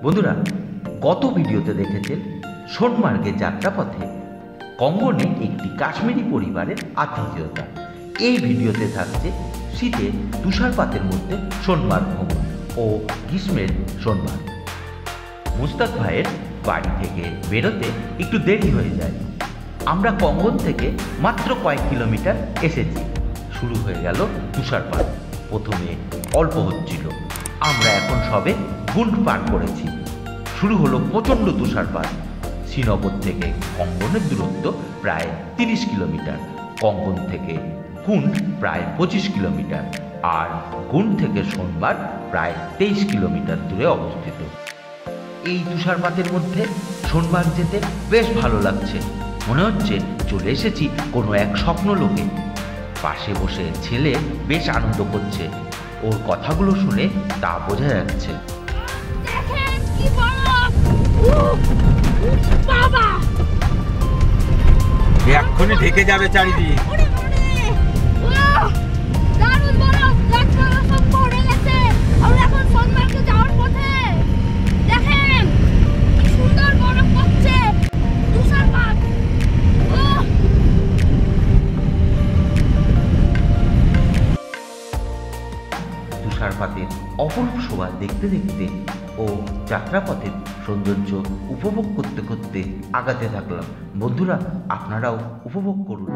বন্ধুরা, গত ভিডিওতে দেখেছেন সোনমার্গের যাত্রাপথে কঙ্গনে একটি কাশ্মীরি পরিবারের আতিথেয়তা। এই ভিডিওতে থাকছে শীতে তুষারপাতের মধ্যে সোনমার্গ ভ্রমণ ও গ্রীষ্মের সোনমার্গ। মুস্তাক ভাইয়ের বাড়ি থেকে বেরোতে একটু দেরি হয়ে যায়। আমরা কঙ্গন থেকে মাত্র কয়েক কিলোমিটার এসেছি। শুরু হয়ে গেল তুষারপাত। প্রথমে অল্প হচ্ছিল, আমরা এখন সবে গুন্ড পার করেছি। শুরু হলো প্রচণ্ড তুষারপাত। শ্রীনগর থেকে কঙ্গনের দূরত্ব প্রায় 30 কিলোমিটার, কঙ্গন থেকে গুন্ড প্রায় 25 কিলোমিটার, আর গুন্ড থেকে সোনমার্গ প্রায় 23 কিলোমিটার দূরে অবস্থিত। এই তুষারপাতের মধ্যে সোনমার্গ যেতে বেশ ভালো লাগছে। মনে হচ্ছে চলে এসেছি কোনো এক স্বপ্ন লোকে। পাশে বসে ছেলে বেশ আনন্দ করছে, ওর কথাগুলো শুনে তা বোঝা যাচ্ছে। এক্ষুনি ঢেকে যাবে চারিদিক। তুষারপাতের অপরূপ শোভা দেখতে দেখতে ও যাত্রাপথের সৌন্দর্য উপভোগ করতে করতে আগাতে থাকলাম। বন্ধুরা, আপনারাও উপভোগ করুন।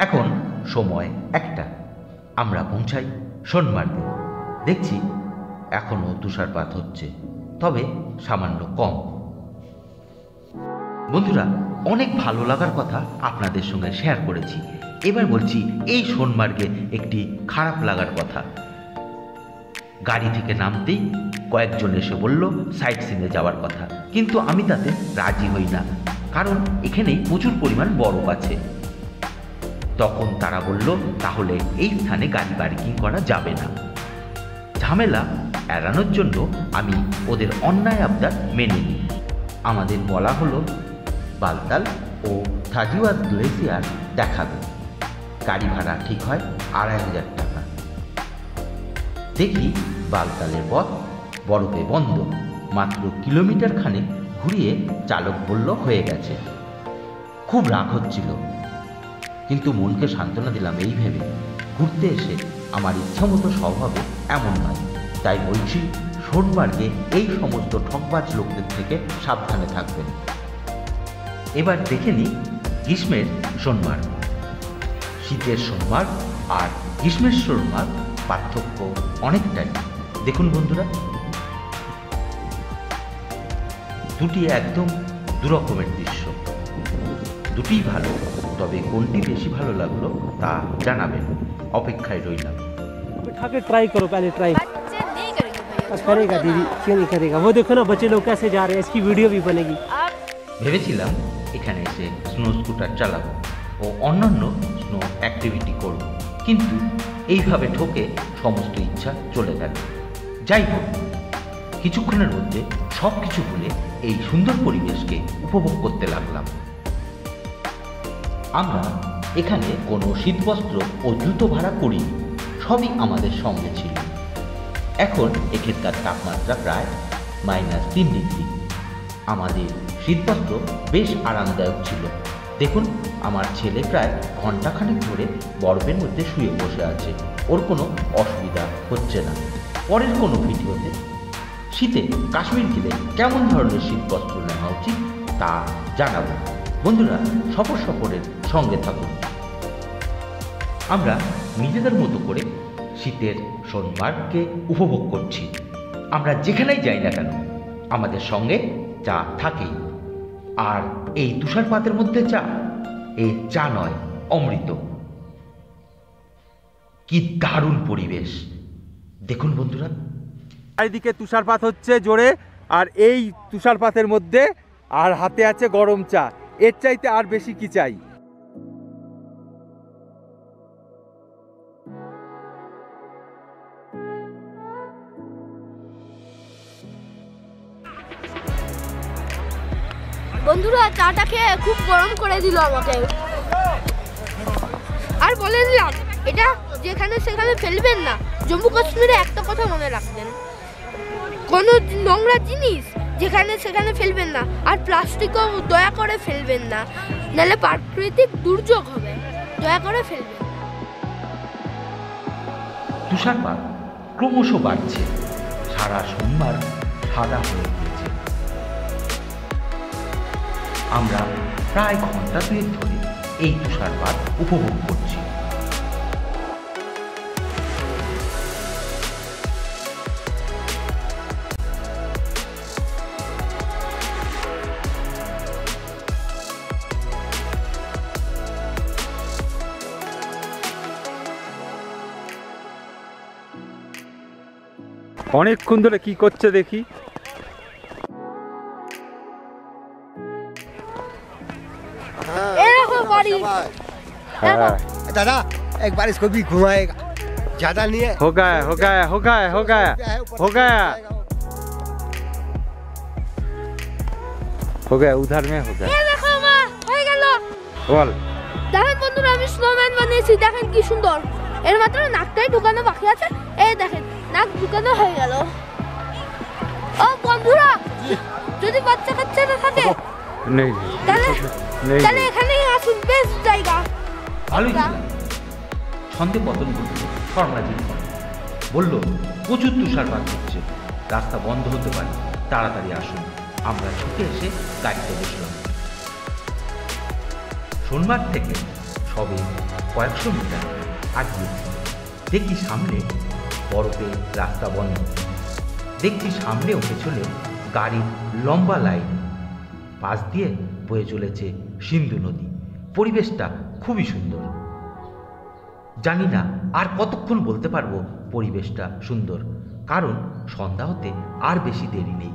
এখন সময় 1টা। আমরা পৌঁছাই সোনমার্গে। দেখছি এখনও তুষারপাত হচ্ছে, তবে সামান্য কম। বন্ধুরা, অনেক ভালো লাগার কথা আপনাদের সঙ্গে শেয়ার করেছি। এবার বলছি এই সোনমার্গে একটি খারাপ লাগার কথা। গাড়ি থেকে নামতেই কয়েকজন এসে বলল সাইট সিনে যাওয়ার কথা, কিন্তু আমি তাতে রাজি হই না, কারণ এখানেই প্রচুর পরিমাণ বরফ আছে। তখন তারা বলল তাহলে এই স্থানে গাড়ি পার্কিং করা যাবে না। ঝামেলা এড়ানোর জন্য আমি ওদের অন্যায় আবদার মেনে নিই। আমাদের বলা হলো বালতাল ও থাজিওয়াস গ্লেসিয়ার দেখাবে। গাড়ি ভাড়া ঠিক হয় 2500 টাকা। দেখি বালতালের পথ বরফে বন্ধ। মাত্র কিলোমিটার খানেক ঘুরিয়ে চালক বলল হয়ে গেছে। খুব রাগ হচ্ছিল, কিন্তু মনকে সান্ত্বনা দিলাম এই ভেবে ঘুরতে এসে আমার ইচ্ছামতো সব হবে এমন নয়। তাই বলছি সোনমার্গে এই সমস্ত ঠকবাজ লোকদের থেকে সাবধানে থাকবেন। এবার দেখে নিই গ্রীষ্মের সোনমার্গ। শীতের সোনমার্গ আর গ্রীষ্মের সোনমার্গ পার্থক্য অনেকটাই। দেখুন বন্ধুরা, দুটি একদম দুরকমের দৃশ্য, দুটিই ভালো, তবে কোনটি বেশি ভালো লাগলো তা জানাবেন, অপেক্ষায় रहिलाम। उठा के ट्राई करो, पहले ट्राई। बच्चे नहीं करेंगे भैया। करेगा दीदी, क्यों नहीं करेगा? वो देखो ना बच्चे लोग कैसे जा रहे हैं, इसकी वीडियो भी बनेगी। आप ভেবেছিলাম এখানে এসে স্নো স্কুটার চালাবো ও অন্যান্য স্নো অ্যাক্টিভিটি করব, কিন্তু এইভাবে ঠকে সমস্ত ইচ্ছা চলে গেল। যাই হোক, কিছুক্ষণের মধ্যে সব কিছু ভুলে এই সুন্দর পরিবেশকে উপভোগ করতে লাগলাম। আমরা এখানে কোনো শীতবস্ত্র ও জুতো ভাড়া করিনি, সবই আমাদের সঙ্গে ছিল। এখন এখানকার তাপমাত্রা প্রায় -3 ডিগ্রি। আমাদের শীতবস্ত্র বেশ আরামদায়ক ছিল। দেখুন, আমার ছেলে প্রায় ঘন্টাখানেক ধরে বরফের মধ্যে শুয়ে বসে আছে, ওর কোনো অসুবিধা হচ্ছে না। পরের কোনো ভিডিওতে শীতে কাশ্মীর গেলে কেমন ধরনের শীতবস্ত্র নেওয়া উচিত তা জানাবো। বন্ধুরা, সফরের সঙ্গে থাকুন। আমরা নিজেদের মতো করে শীতের সোনমার্গকে উপভোগ করছি। আমরা যেখানেই যাই না কেন আমাদের সঙ্গে চা থাকেই, আর এই তুষারপাতের মধ্যে চা, এই চা নয়, অমৃত। কি দারুণ পরিবেশ দেখুন বন্ধুরা। চারিদিকে তুষারপাত হচ্ছে জোরে, আর এই তুষারপাতের মধ্যে আর হাতে আছে গরম চা, এর চাইতে আর বেশি কি চাই? বন্ধুরা চাটা খেয়ে খুব গরম করে দিল আমাকে, আর বলে দিলাম এটা যেখানে সেখানে ফেলবেন না। জম্মু কাশ্মীরে একটা কথা মনে রাখবেন, কোনো নোংরা জিনিস যেখানে সেখানে ফেলবেন না, আর প্লাস্টিকও দয়া করে ফেলবেন না, নাহলে প্রাকৃতিক দুর্যোগ হবে। দয়া করে ফেলবেন। তুষারপাত ক্রমশ বাড়ছে, সারা সোমবার সাদা হয়ে গিয়েছে। আমরা প্রায় ঘন্টা দুয়েক ধরে এই তুষারপাত উপভোগ করছি। অনেকক্ষণ ধরে কি করছে দেখি। दादा एक बार इसको भी घुमाएगा, ज्यादा नहीं है। हो गया हो गया हो गया हो गया हो गया हो गया, उधर में हो गया। দেখো মা, হয়ে গেল। বল। দেখেন বন্ধুরা, আমি স্নোম্যান বানিয়েছি, দেখেন কি সুন্দর। এর মাত্র নাকটাই ঢুকানো বাকি আছে, এই দেখেন নাক ঢুকানো হয়ে গেল। ও বন্ধুরা, যদি বাচ্চা কাচ্চারা থাকে নেই তাহলে এখানেই আসুন, বেস্ট জায়গা। ভালোই ছিল। ছন্দে পতন করতে শর্মাজি বলল, প্রচুর তুষারপাত হচ্ছে, রাস্তা বন্ধ হতে পারে, তাড়াতাড়ি আসুন। আমরা ছুটে এসে গাড়িতে বসলাম। সোনমার্গ থেকে সবে কয়েকশো মিটার আগিয়ে দেখি সামনে বরফে রাস্তা বন্ধ। দেখছি সামনে ও পেছনে গাড়ির লম্বা লাইন, পাশ দিয়ে বয়ে চলেছে সিন্ধু নদী। পরিবেশটা খুবই সুন্দর। জানি না আর কতক্ষণ বলতে পারবো পরিবেশটা সুন্দর, কারণ সন্ধ্যা হতে আর বেশি দেরি নেই।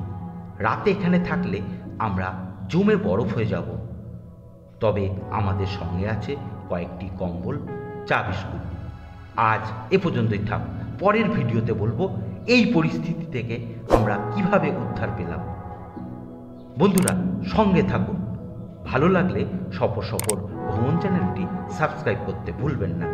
রাতে এখানে থাকলে আমরা জমে বরফ হয়ে যাব। তবে আমাদের সঙ্গে আছে কয়েকটি কম্বল, চা বিস্কুট। আজ এ পর্যন্তই থাক। পরের ভিডিওতে বলবো এই পরিস্থিতি থেকে আমরা কিভাবে উদ্ধার পেলাম। বন্ধুরা, সঙ্গে থাকুন। ভালো লাগলে সফর ভ্রমণ চ্যানেলটি সাবস্ক্রাইব করতে ভুলবেন না।